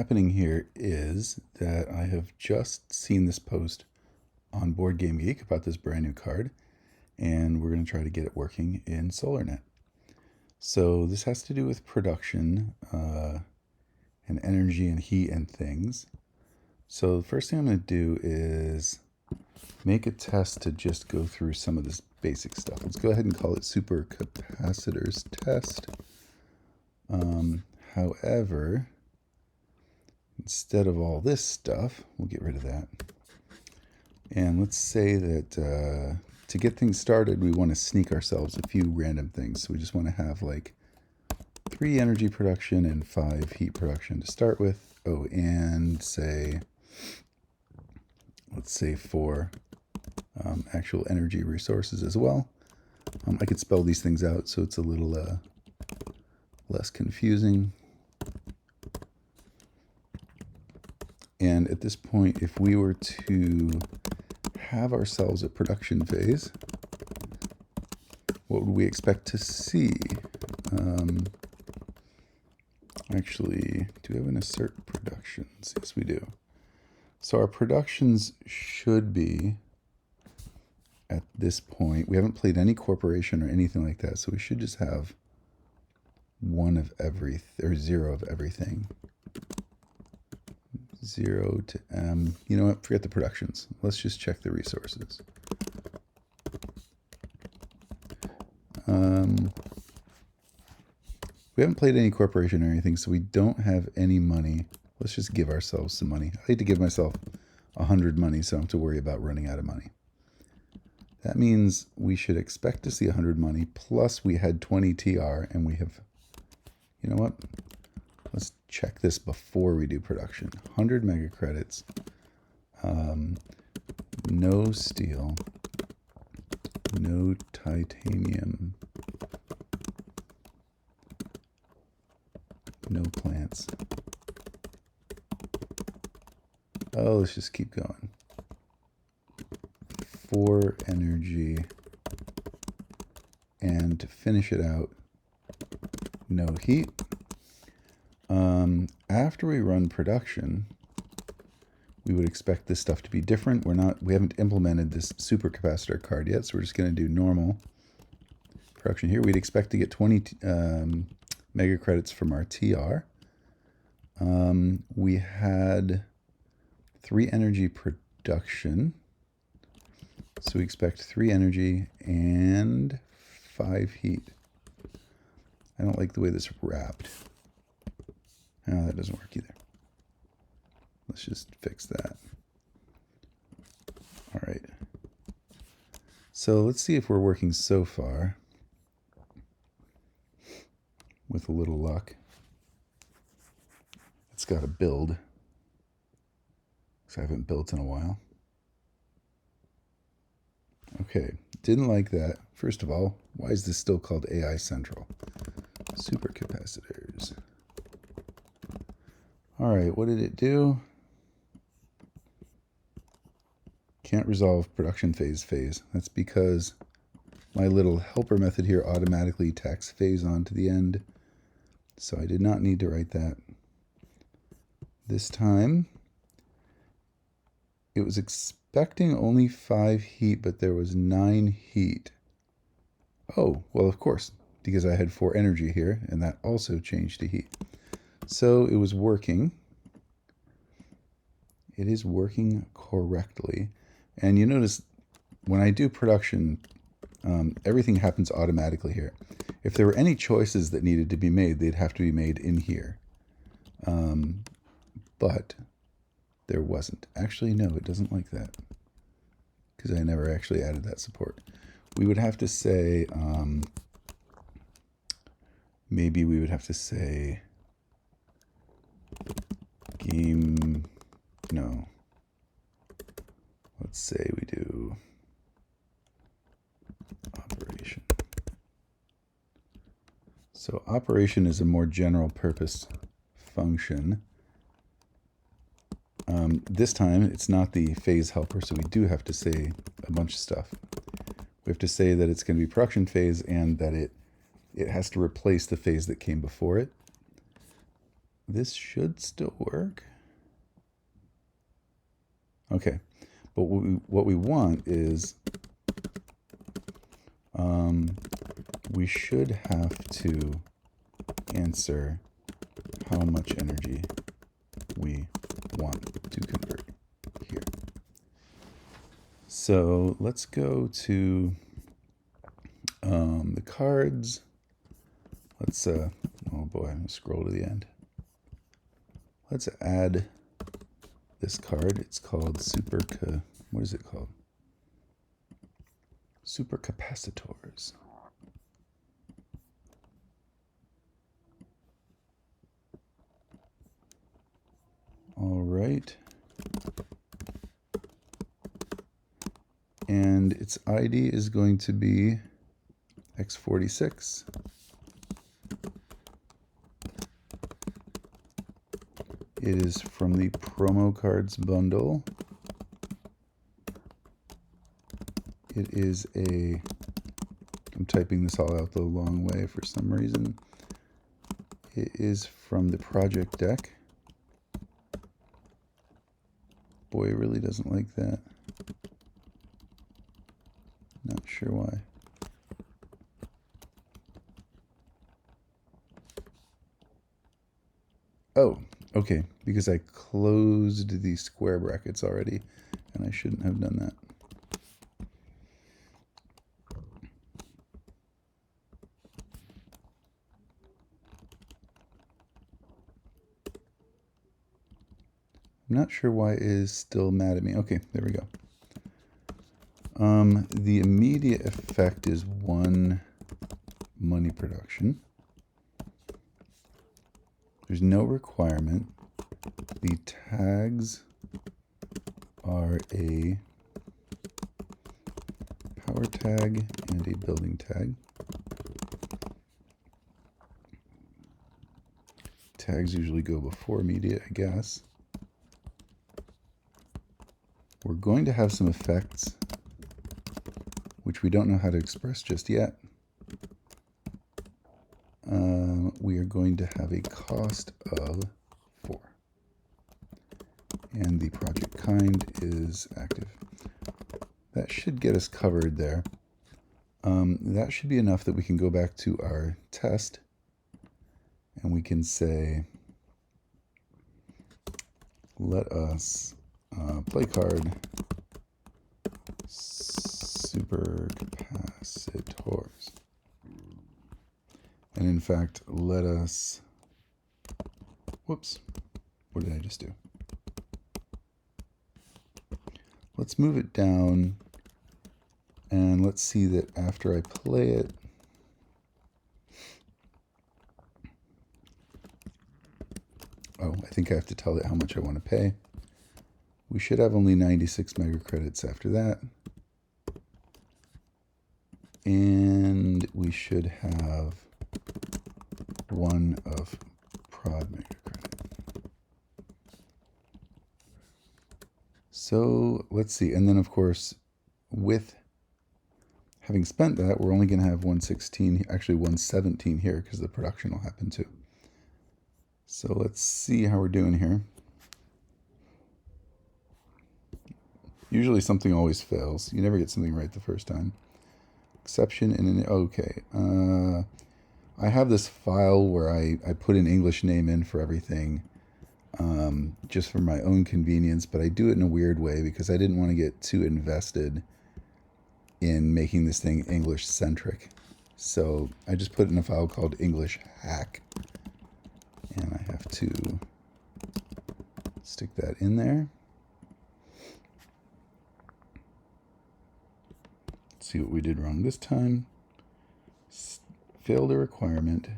Happening here is that I have just seen this post on Board Game Geek about this brand new card, and we're going to try to get it working in Solarnet. So this has to do with production and energy and heat and things. So the first thing I'm going to do is make a test to just go through some of this basic stuff. Let's go ahead and call it Supercapacitors test. However, instead of all this stuff, we'll get rid of that. And let's say that to get things started, we want to sneak ourselves a few random things. So we just want to have like 3 energy production and 5 heat production to start with. Oh, and say, let's say 4 actual energy resources as well. I could spell these things out so it's a little less confusing. And at this point, if we were to have ourselves a production phase, what would we expect to see? Actually, do we have an assert productions? Yes, we do. So our productions should be, at this point, we haven't played any corporation or anything like that, so we should just have 1 of everything, or 0 of everything. 0 to M. You know what? Forget the productions. Let's just check the resources. We haven't played any corporation or anything, so we don't have any money. Let's just give ourselves some money. I hate to give myself 100 money, so I don't have to worry about running out of money. That means we should expect to see 100 money, plus we had 20 TR, and we have, you know what? Let's check this before we do production. 100 mega credits, no steel, no titanium, no plants. Oh, let's just keep going. 4 energy, and to finish it out, no heat. After we run production, we would expect this stuff to be different. We haven't implemented this supercapacitor card yet, so we're just going to do normal production here. We'd expect to get 20 mega credits from our TR. We had 3 energy production, so we expect 3 energy and 5 heat. I don't like the way this is wrapped. No, that doesn't work either. Let's just fix that. All right. So let's see if we're working so far. With a little luck. It's got to build. Because I haven't built in a while. Okay, didn't like that. First of all, why is this still called AI Central? Supercapacitors. All right, what did it do? Can't resolve production phase. That's because my little helper method here automatically tacks phase on to the end. So I did not need to write that. This time, it was expecting only 5 heat, but there was 9 heat. Oh, well, of course, because I had 4 energy here, and that also changed to heat. So it was working. It is working correctly. And you notice when I do production, everything happens automatically here. If there were any choices that needed to be made, they'd have to be made in here. But there wasn't. Actually, no, it doesn't like that, because I never actually added that support. We would have to say, maybe we would have to say game, no. Let's say we do operation. So operation is a more general purpose function. This time it's not the phase helper, so we do have to say a bunch of stuff. We have to say that it's going to be production phase and that it has to replace the phase that came before it. this should still work. Okay, but what we want is we should have to answer how much energy we want to convert here. So let's go to the cards. Let's, oh boy, I'm gonna scroll to the end. Let's add this card. It's called what is it called? Supercapacitors. All right. And its ID is going to be X46. It is from the promo cards bundle. It is I'm typing this all out the long way for some reason. It is from the project deck. Boy, it really doesn't like that. Not sure why. Oh, okay, because I closed the square brackets already, and I shouldn't have done that. I'm not sure why it is still mad at me. Okay, there we go. The immediate effect is 1 money production. There's no requirement. The tags are a power tag and a building tag. Tags usually go before immediate, I guess. We're going to have some effects, which we don't know how to express just yet. We are going to have a cost of 4. And the project kind is active. That should get us covered there. That should be enough that we can go back to our test and we can say, let us play card Supercapacitors. And in fact, let us, whoops, what did I just do? Let's move it down and let's see that after I play it, oh, I think I have to tell it how much I want to pay. We should have only 96 mega credits after that. And we should have 1 of prod mega credit. So let's see. And then of course, with having spent that, we're only going to have 116, actually 117 here because the production will happen too. So let's see how we're doing here. Usually something always fails. You never get something right the first time. Exception and an okay. I have this file where I put an English name in for everything, just for my own convenience, but I do it in a weird way because I didn't want to get too invested in making this thing English centric. So I just put it in a file called English hack, and I have to stick that in there. See what we did wrong this time. Failed a requirement.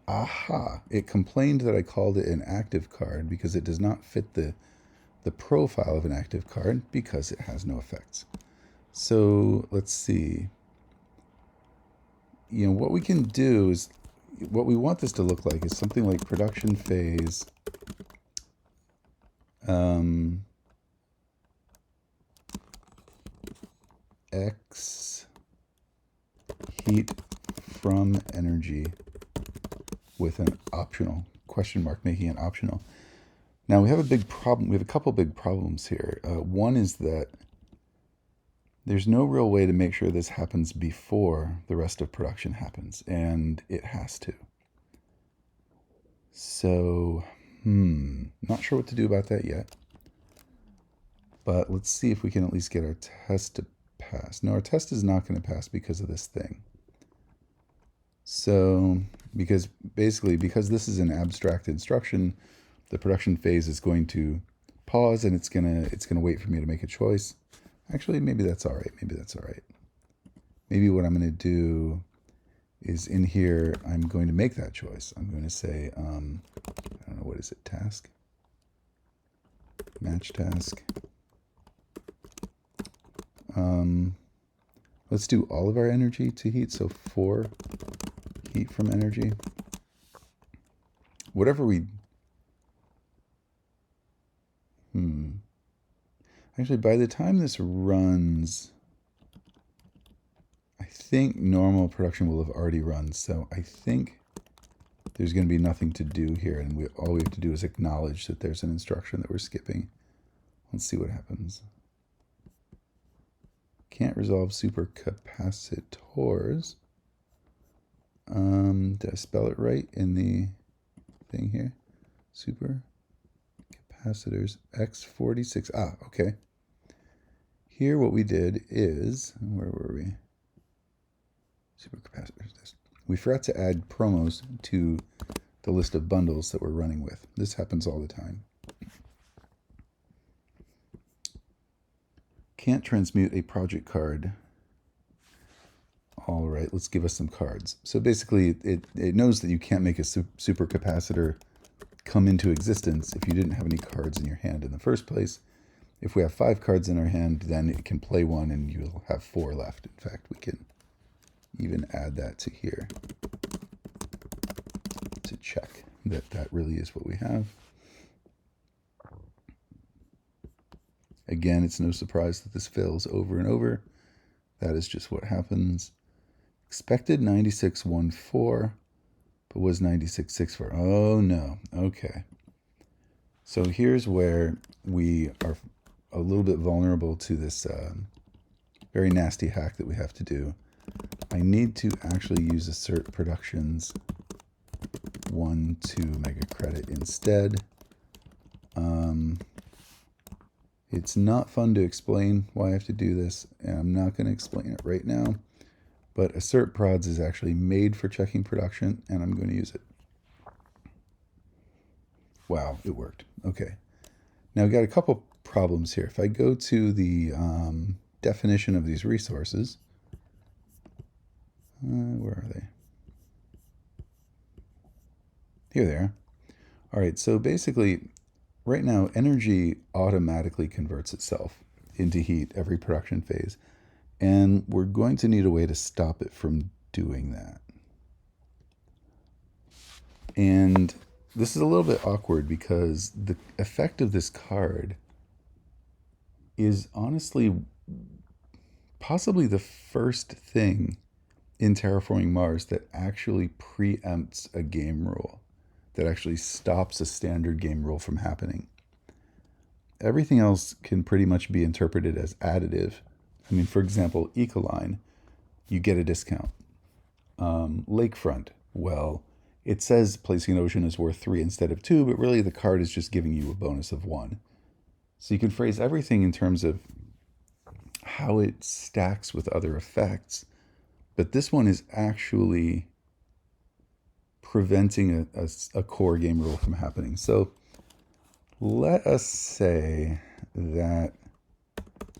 Aha! It complained that I called it an active card because it does not fit the profile of an active card because it has no effects. So let's see. You know, what we can do is, what we want this to look like is something like production phase. X heat from energy with an optional question mark, making it optional. Now we have a big problem. We have a couple big problems here. One is that there's no real way to make sure this happens before the rest of production happens, and it has to. So, not sure what to do about that yet. But let's see if we can at least get our test to pass. No, our test is not going to pass because of this thing. So, because this is an abstract instruction, the production phase is going to pause and it's gonna wait for me to make a choice. Actually, maybe that's all right. Maybe what I'm going to do is in here, I'm going to make that choice. I'm going to say, I don't know, what is it? Task? Match task. Let's do all of our energy to heat. So 4 heat from energy. Whatever we... Actually, by the time this runs, I think normal production will have already run. So I think there's going to be nothing to do here. And all we have to do is acknowledge that there's an instruction that we're skipping. Let's see what happens. Can't resolve supercapacitors. Did I spell it right in the thing here? Supercapacitors X46. Okay. Here what we did is, where were we? Supercapacitors. We forgot to add promos to the list of bundles that we're running with. This happens all the time. Can't transmute a project card. All right, let's give us some cards. So basically, it knows that you can't make a supercapacitor come into existence if you didn't have any cards in your hand in the first place. If we have 5 cards in our hand, then it can play one and you'll have 4 left. In fact, we can even add that to here to check that that really is what we have. Again, it's no surprise that this fails over and over. That is just what happens. Expected 9614, but was 9664. Oh no. Okay. So here's where we are a little bit vulnerable to this very nasty hack that we have to do. I need to actually use assert productions 1 to mega credit instead. It's not fun to explain why I have to do this, and I'm not going to explain it right now. But assert prods is actually made for checking production, and I'm going to use it. Wow, it worked. Okay. Now we've got a couple problems here. If I go to the definition of these resources, where are they? Here they are. All right, so basically, right now, energy automatically converts itself into heat every production phase. And we're going to need a way to stop it from doing that. And this is a little bit awkward because the effect of this card is honestly possibly the first thing in Terraforming Mars that actually preempts a game rule, that actually stops a standard game rule from happening. Everything else can pretty much be interpreted as additive. I mean, for example, Ecoline, you get a discount. Lakefront, well, it says placing an ocean is worth 3 instead of 2, but really the card is just giving you a bonus of 1. So you can phrase everything in terms of how it stacks with other effects, but this one is actually preventing a core game rule from happening. So let us say that,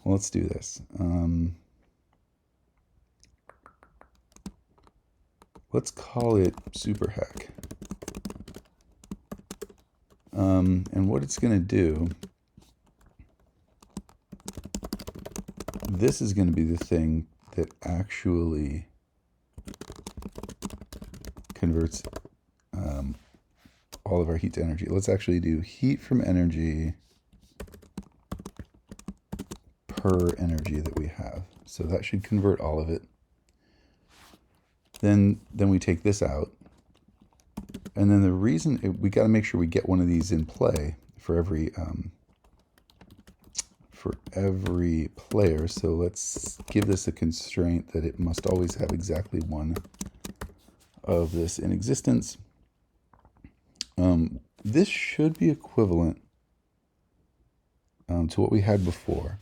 well, let's do this. Let's call it Super Hack. And what it's going to do, this is going to be the thing that actually converts all of our heat to energy. Let's actually do heat from energy per energy that we have. So that should convert all of it. Then we take this out. And then the reason we got to make sure we get one of these in play for every player. So let's give this a constraint that it must always have exactly one of this in existence. This should be equivalent to what we had before.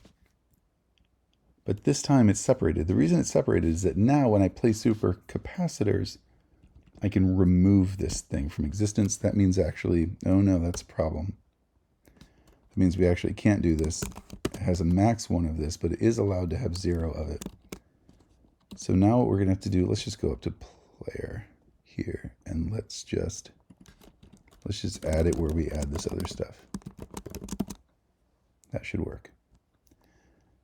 But this time it's separated. The reason it's separated is that now when I play supercapacitors, I can remove this thing from existence. That means actually, oh no, that's a problem. It means we actually can't do this. It has a max one of this, but it is allowed to have 0 of it. So now what we're going to have to do, let's just go up to player here, and let's just add it where we add this other stuff. That should work.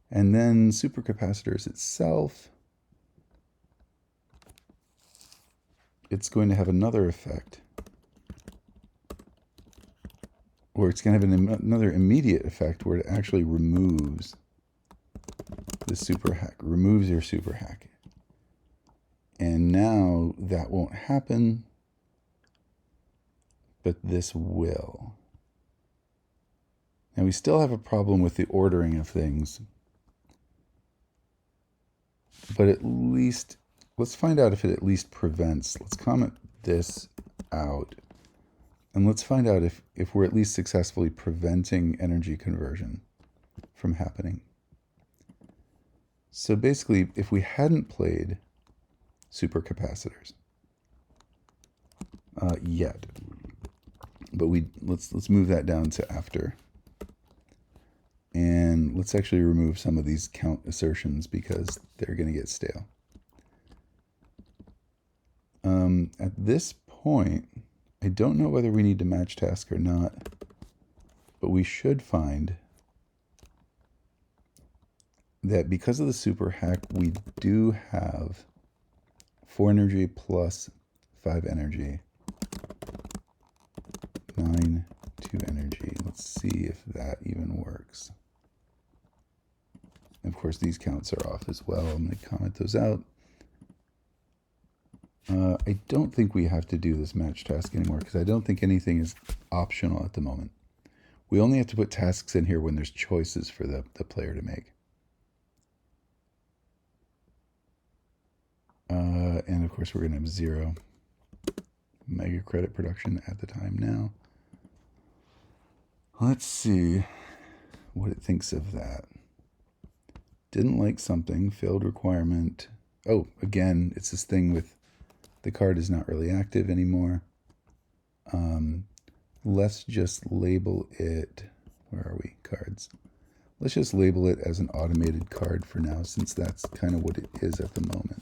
And then supercapacitors itself, it's going to have another effect, or it's going to have another immediate effect where it actually removes the super hack, removes your super hack. And now that won't happen, but this will. Now we still have a problem with the ordering of things, but at least, let's find out if it at least prevents. Let's comment this out, and let's find out if we're at least successfully preventing energy conversion from happening. So basically, if we hadn't played supercapacitors yet, but let's move that down to after. And let's actually remove some of these count assertions because they're going to get stale. At this point, I don't know whether we need to match task or not, but we should find that because of the super hack, we do have 4 energy plus 5 energy, 9, 2 energy. Let's see if that even works. Of course, these counts are off as well. I'm going to comment those out. I don't think we have to do this match task anymore because I don't think anything is optional at the moment. We only have to put tasks in here when there's choices for the player to make. And of course, we're going to have 0 mega credit production at the time now. Let's see what it thinks of that. Didn't like something, failed requirement. Oh, again, it's this thing with the card is not really active anymore. Let's just label it, where are we, cards? Let's just label it as an automated card for now, since that's kind of what it is at the moment.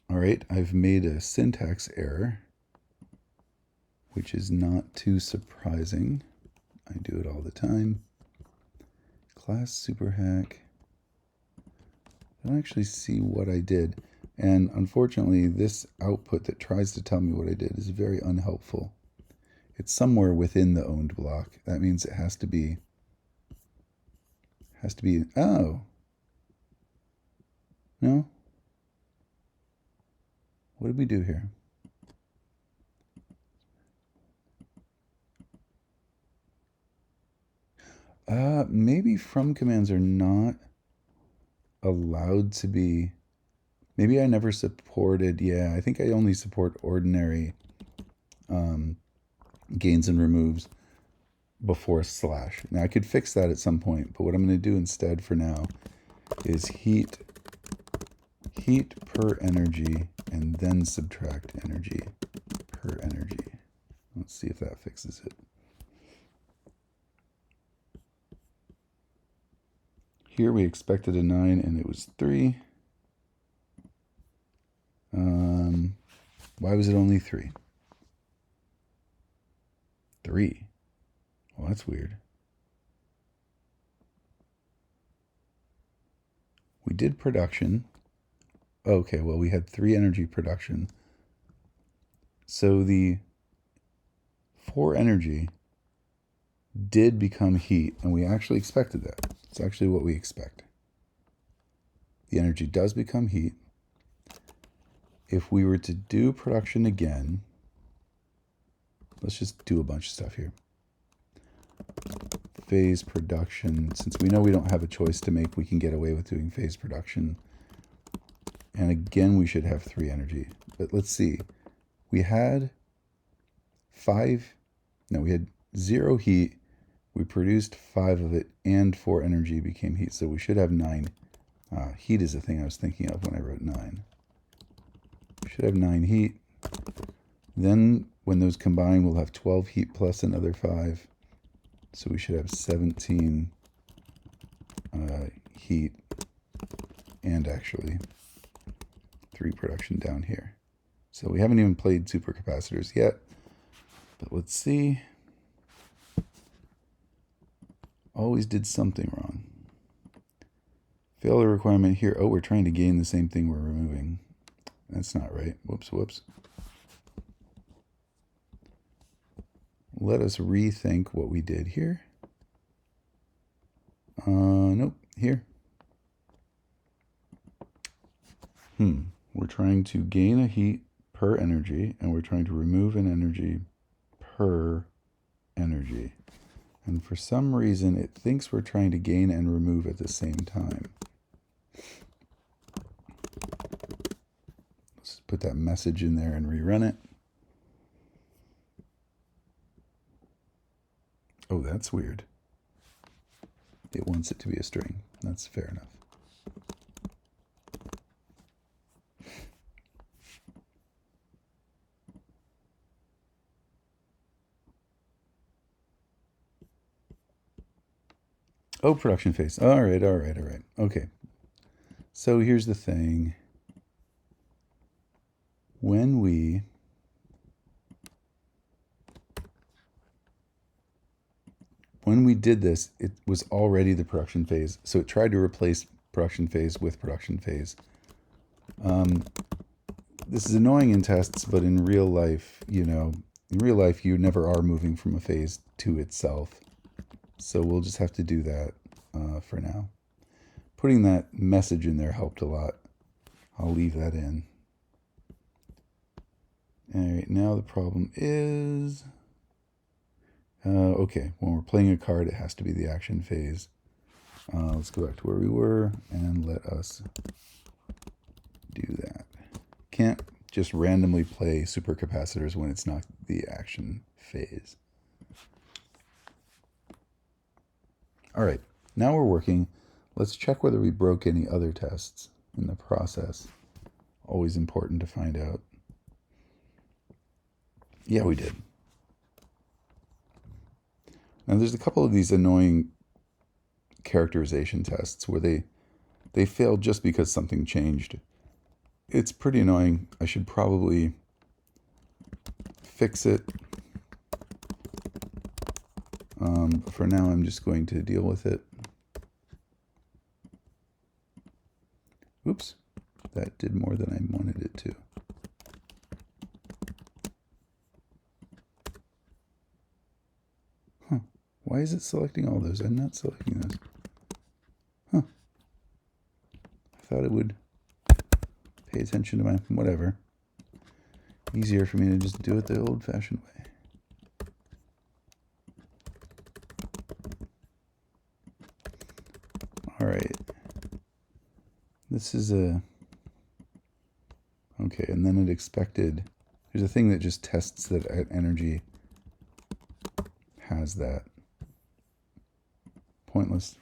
All right, I've made a syntax error, which is not too surprising. I do it all the time. Class superhack. I don't actually see what I did. And unfortunately, this output that tries to tell me what I did is very unhelpful. It's somewhere within the owned block. That means it has to be, oh. No? What did we do here? Maybe from commands are not allowed to be, maybe I never supported, yeah, I think I only support ordinary gains and removes before slash. Now I could fix that at some point, but what I'm going to do instead for now is heat per energy and then subtract energy per energy. Let's see if that fixes it. Here we expected a 9 and it was 3. Why was it only 3? 3. Well, that's weird. We did production. Okay, well, we had 3 energy production. So the 4 energy did become heat, and we actually expected that. It's actually what we expect. the energy does become heat. If we were to do production again, let's just do a bunch of stuff here. Phase production, since we know we don't have a choice to make, we can get away with doing phase production. And again, we should have 3 energy. But let's see. We had 0 heat. We produced 5 of it, and 4 energy became heat. So we should have 9. Heat is the thing I was thinking of when I wrote 9. We should have 9 heat. Then when those combine, we'll have 12 heat plus another 5. So we should have 17 heat, and actually 3 production down here. So we haven't even played supercapacitors yet, but let's see. Always did something wrong. Fail the requirement here. Oh, we're trying to gain the same thing we're removing. That's not right. Whoops. Let us rethink what we did here. Nope, here. We're trying to gain a heat per energy, and we're trying to remove an energy per energy. And for some reason, it thinks we're trying to gain and remove at the same time. Let's put that message in there and rerun it. Oh, that's weird. It wants it to be a string. That's fair enough. Oh, production phase. All right. Okay. So here's the thing. When we did this, it was already the production phase. So it tried to replace production phase with production phase. This is annoying in tests, but in real life, you never are moving from a phase to itself. So we'll just have to do that for now. Putting that message in there helped a lot. I'll leave that in. All right, now the problem is... okay, when we're playing a card, it has to be the action phase. Let's go back to where we were, and let us do that. Can't just randomly play supercapacitors when it's not the action phase. All right, now we're working. Let's check whether we broke any other tests in the process. Always important to find out. Yeah, we did. Now there's a couple of these annoying characterization tests where they failed just because something changed. It's pretty annoying. I should probably fix it. For now, I'm just going to deal with it. Oops, that did more than I wanted it to. Huh, why is it selecting all those? I'm not selecting those. Huh, I thought it would pay attention to my, whatever. Easier for me to just do it the old-fashioned way. All right. This is a... Okay, and then it expected... There's a thing that just tests that energy has that. Pointless.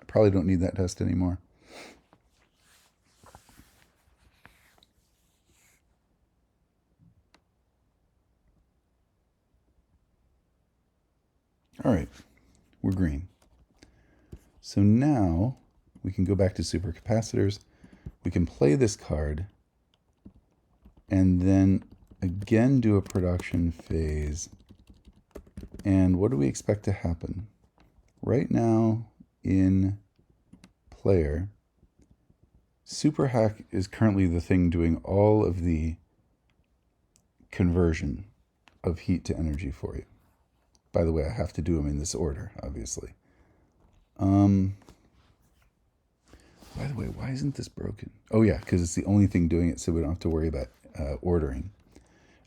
I probably don't need that test anymore. All right, we're green. So now we can go back to supercapacitors. We can play this card and then again do a production phase. And what do we expect to happen? Right now in player, Superhack is currently the thing doing all of the conversion of heat to energy for you. By the way, I have to do them in this order, obviously. By the way, why isn't this broken? Oh yeah, because it's the only thing doing it, so we don't have to worry about ordering.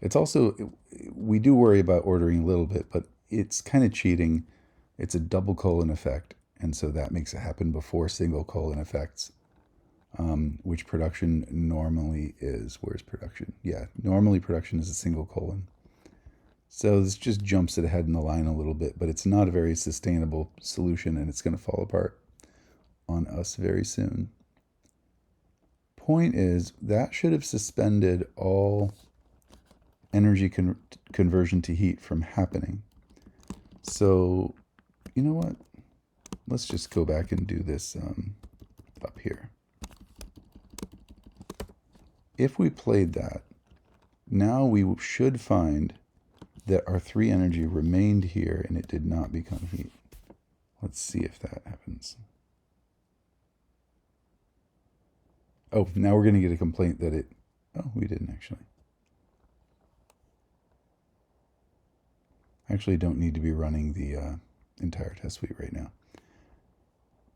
It's also, we do worry about ordering a little bit, but it's kind of cheating. It's a double colon effect, and so that makes it happen before single colon effects, which production normally is. Where's production? Yeah, normally production is a single colon. So this just jumps it ahead in the line a little bit, but it's not a very sustainable solution, and it's going to fall apart on us very soon. Point is, that should have suspended all energy conversion to heat from happening. So, you know what? Let's just go back and do this up here. If we played that, now we should find that our 3 energy remained here and it did not become heat. Let's see if that happens. Oh, now we're going to get a complaint that it... Oh, we didn't actually. Actually don't need to be running the entire test suite right now.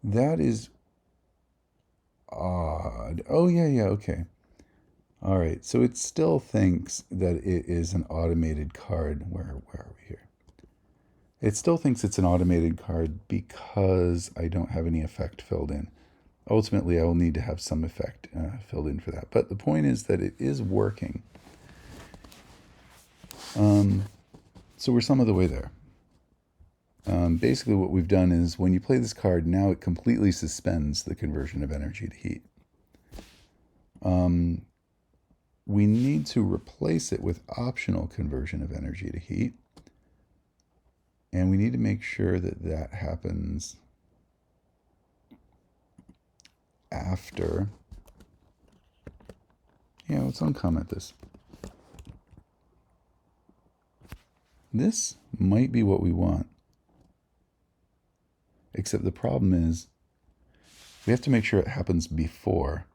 That is odd. Oh, yeah, okay. All right, so it still thinks that it is an automated card. Where are we here? It still thinks it's an automated card because I don't have any effect filled in. Ultimately, I will need to have some effect filled in for that. But the point is that it is working. So we're some of the way there. Basically, what we've done is when you play this card, now it completely suspends the conversion of energy to heat. We need to replace it with optional conversion of energy to heat. And we need to make sure that that happens after. Yeah, let's uncomment this. This might be what we want. Except the problem is we have to make sure it happens before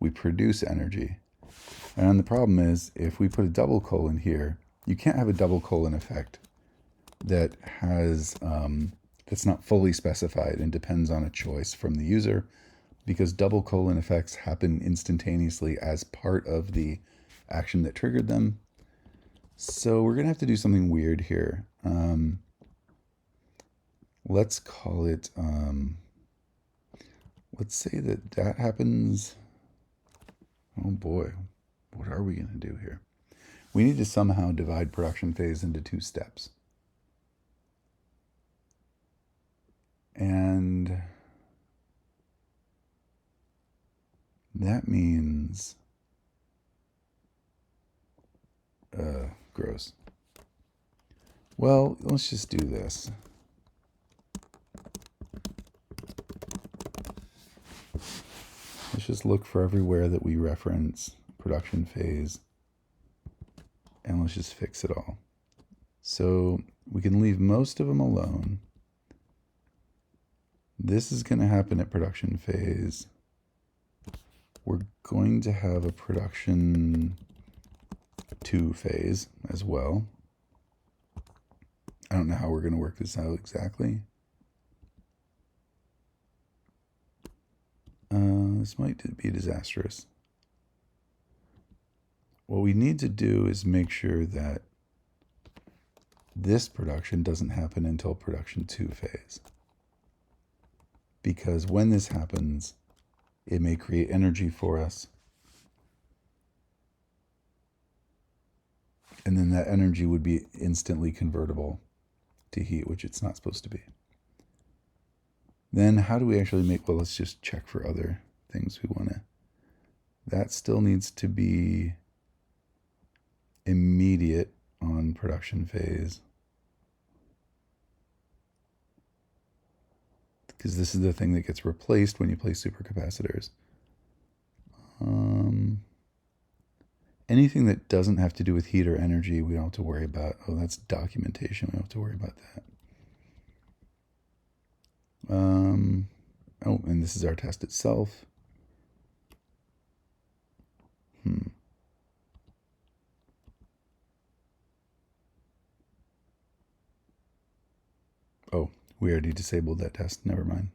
we produce energy. And the problem is if we put a double colon here, you can't have a double colon effect that has that's not fully specified and depends on a choice from the user, because double colon effects happen instantaneously as part of the action that triggered them. So we're going to have to do something weird here. Let's call it, let's say that that happens. Oh boy, what are we going to do here? We need to somehow divide production phase into 2 steps. And that means, gross. Well, let's just do this. Let's just look for everywhere that we reference production phase, and let's just fix it all. So we can leave most of them alone. This is going to happen at production phase. We're going to have a production 2 phase as well. I don't know how we're going to work this out exactly. This might be disastrous. What we need to do is make sure that this production doesn't happen until production 2 phase. Because when this happens, it may create energy for us. And then that energy would be instantly convertible to heat, which it's not supposed to be. Then how do we actually make, well, let's just check for other things we want to. That still needs to be immediate on production phase. Because this is the thing that gets replaced when you play supercapacitors. Anything that doesn't have to do with heat or energy, we don't have to worry about. Oh, that's documentation. We don't have to worry about that. Oh, and this is our test itself. Oh, we already disabled that test. Never mind.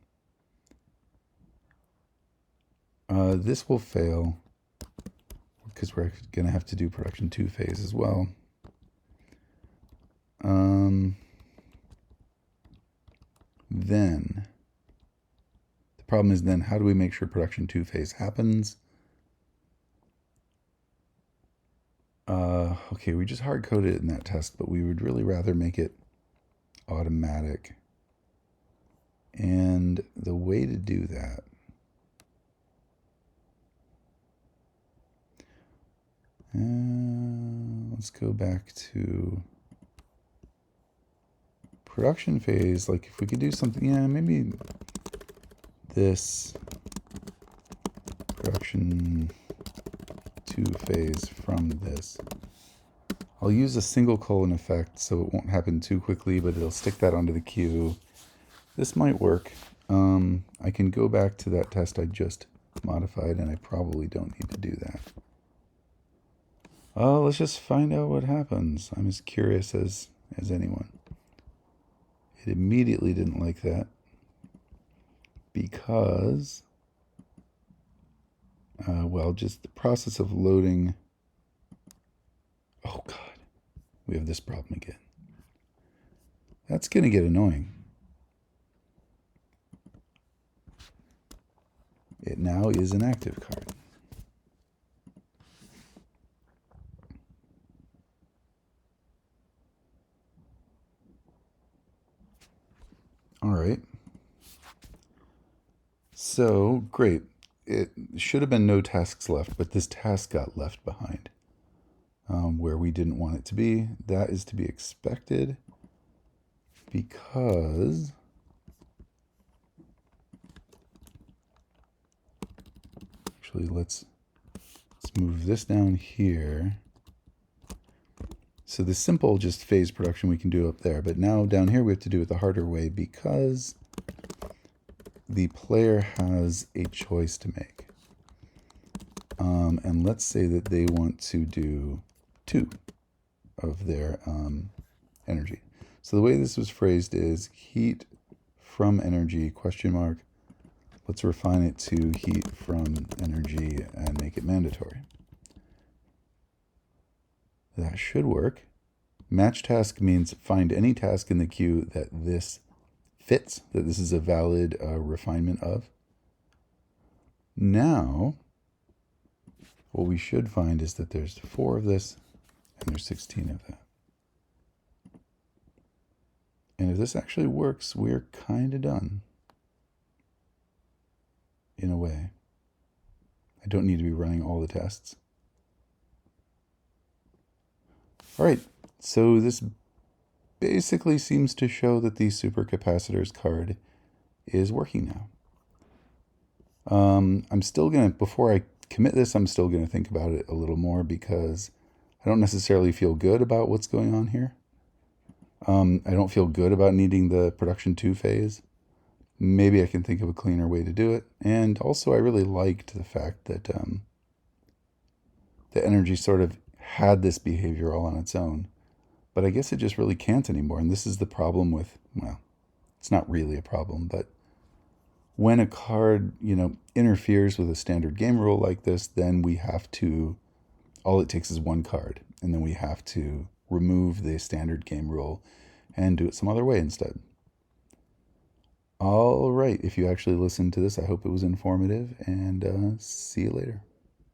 This will fail because we're going to have to do production 2 phase as well. Then, the problem is then how do we make sure production 2 phase happens? Okay, we just hard coded it in that test, but we would really rather make it automatic. And the way to do that let's go back to production phase. Like if we could do something, yeah, maybe this production 2 phase from this. I'll use a single colon effect so it won't happen too quickly, but it'll stick that onto the queue. This might work. I can go back to that test I just modified, and I probably don't need to do that. Let's just find out what happens. I'm as curious as anyone. It immediately didn't like that because, well, just the process of loading. Oh God, we have this problem again. That's going to get annoying. It now is an active card. All right. So, great. It should have been no tasks left, but this task got left behind where we didn't want it to be. That is to be expected because actually let's move this down here. So the simple just phase production we can do up there, but now down here we have to do it the harder way because the player has a choice to make. And let's say that they want to do 2 of their energy. So the way this was phrased is heat from energy, question mark. Let's refine it to heat from energy and make it mandatory. That should work. Match task means find any task in the queue that this fits, that this is a valid refinement of. Now, what we should find is that there's 4 of this and there's 16 of that. And if this actually works, we're kind of done. In a way. I don't need to be running all the tests. All right, so this basically seems to show that the Supercapacitors card is working now. I'm still going to, before I commit this, I'm still going to think about it a little more because I don't necessarily feel good about what's going on here. I don't feel good about needing the production 2 phase. Maybe I can think of a cleaner way to do it. And also I really liked the fact that the energy sort of had this behavior all on its own. But I guess it just really can't anymore. And this is the problem with, well, it's not really a problem, but when a card, interferes with a standard game rule like this, then we have to, all it takes is 1 card. And then we have to remove the standard game rule and do it some other way instead. All right, if you actually listened to this, I hope it was informative, and see you later.